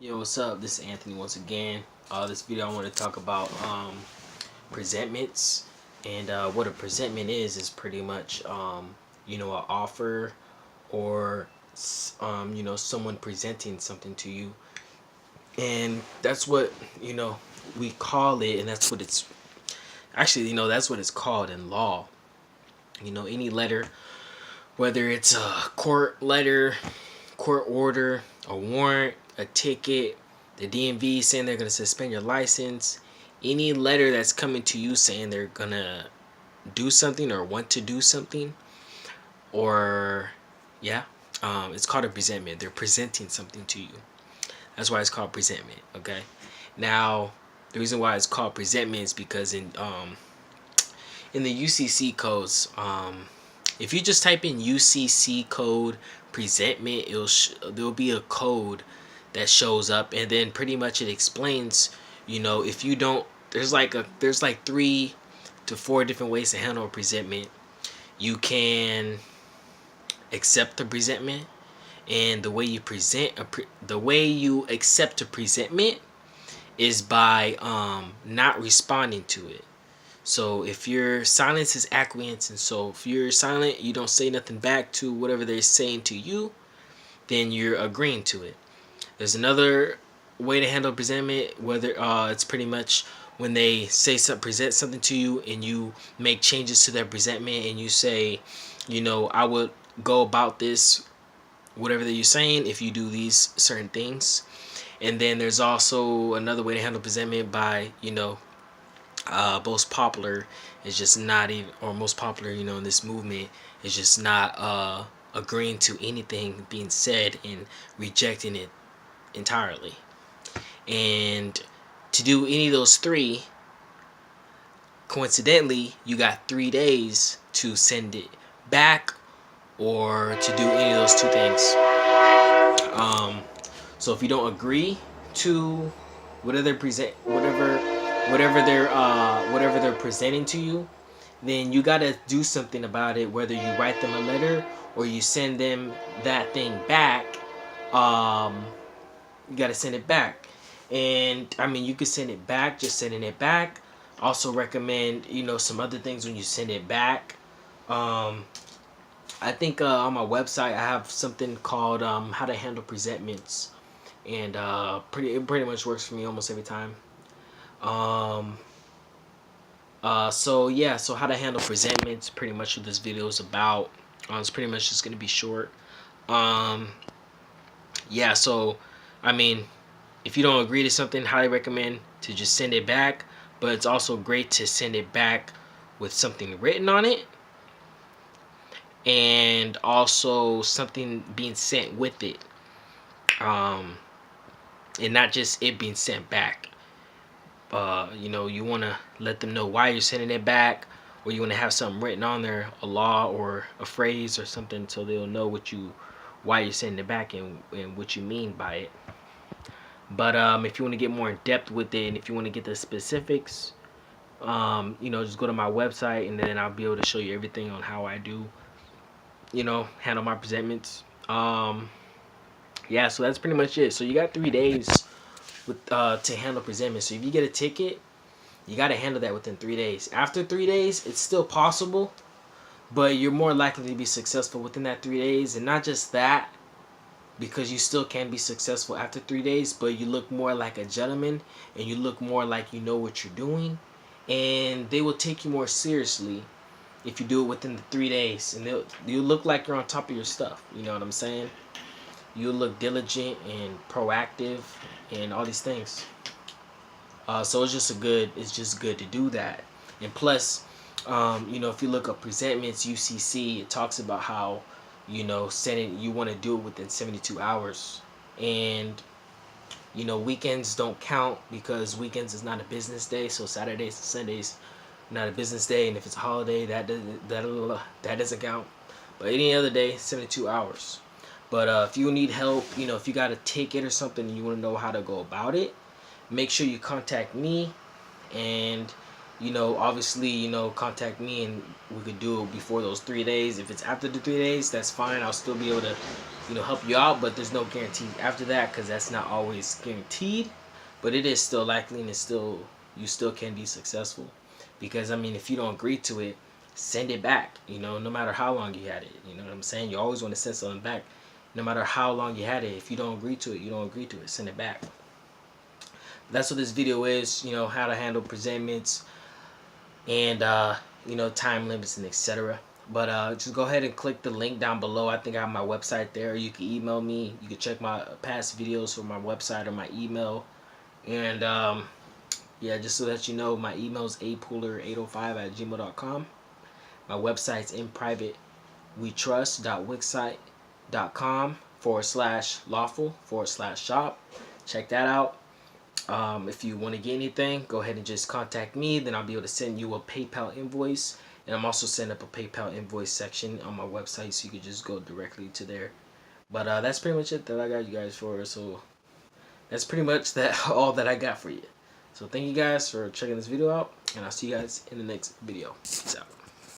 Yo, what's up? This is Anthony once again. This video I want to talk about presentments, and what a presentment is pretty much an offer or someone presenting something to you, and that's what we call it, and that's what it's actually that's what it's called in law. Any letter, whether it's a court letter, court order, a warrant, a ticket, the DMV saying they're going to suspend your license, any letter that's coming to you saying they're going to do something or want to do something, or it's called a presentment. They're presenting something to you. That's why it's called presentment. Okay. Now, the reason why it's called presentment is because in the UCC codes, if you just type in UCC code presentment, there'll be a code that shows up, and then pretty much it explains, if you don't, there's like 3 to 4 different ways to handle a presentment. You can accept the presentment, and the way you accept a presentment is by not responding to it. So if your silence is acquiescence, and so if you're silent, you don't say nothing back to whatever they're saying to you, then you're agreeing to it. There's another way to handle presentment, whether it's pretty much when they present something to you, and you make changes to their presentment, and you say, I would go about this, whatever that you're saying, if you do these certain things. And then there's also another way to handle presentment by, most popular is just not even, or most popular, in this movement is just not agreeing to anything being said and rejecting it entirely. And to do any of those 3, coincidentally, you got 3 days to send it back or to do any of those 2 things. So if you don't agree to whatever they're presenting to you, then you gotta do something about it. Whether you write them a letter or you send them that thing back, you gotta send it back. And I mean, you could send it back, just sending it back. Also recommend some other things when you send it back. I think on my website I have something called how to handle presentments, and it pretty much works for me almost every time. So how to handle presentments, pretty much what this video is about. It's pretty much just gonna be short. So I mean, if you don't agree to something, highly recommend to just send it back. But it's also great to send it back with something written on it, and also something being sent with it, and not just it being sent back. You want to let them know why you're sending it back, or you want to have something written on there, a law or a phrase or something, so they'll know why you're sending it back, and what you mean by it. But if you want to get more in depth with it, and if you want to get the specifics, just go to my website, and then I'll be able to show you everything on how I do handle my presentments. So that's pretty much it. So you got 3 days to handle presentments. So if you get a ticket, you got to handle that within 3 days. After 3 days, it's still possible, but you're more likely to be successful within that 3 days. And not just that, because you still can be successful after 3 days, but you look more like a gentleman, and you look more like you know what you're doing, and they will take you more seriously if you do it within the 3 days, and you look like you're on top of your stuff. You know what I'm saying? You look diligent and proactive and all these things. So it's just good to do that. And plus, if you look up presentments UCC, it talks about how you want to do it within 72 hours, and weekends don't count, because weekends is not a business day. So Saturdays and Sundays not a business day, and if it's a holiday, that doesn't count. But any other day, 72 hours. But if you need help, if you got a ticket or something and you want to know how to go about it, make sure you contact me. And obviously, contact me and we could do it before those 3 days. If it's after the 3 days, that's fine. I'll still be able to, help you out, but there's no guarantee after that because that's not always guaranteed. But it is still likely, and you still can be successful. Because I mean, if you don't agree to it, send it back. No matter how long you had it. You know what I'm saying? You always want to send something back, no matter how long you had it. If you don't agree to it, you don't agree to it. Send it back. That's what this video is. How to handle presentments and time limits and etc. But just go ahead and click the link down below. I think I have my website there. You can email me. You can check my past videos from my website or my email. And yeah, just so that you know, my email is apooler805@gmail.com. My website's in private wetrust.wixsite.com/lawful/shop. Check that out. If you want to get anything, go ahead and just contact me. Then I'll be able to send you a PayPal invoice. And I'm also setting up a PayPal invoice section on my website, so you can just go directly to there. But that's pretty much it that I got you guys for. So that's pretty much all that I got for you. So thank you guys for checking this video out, and I'll see you guys in the next video. Peace out.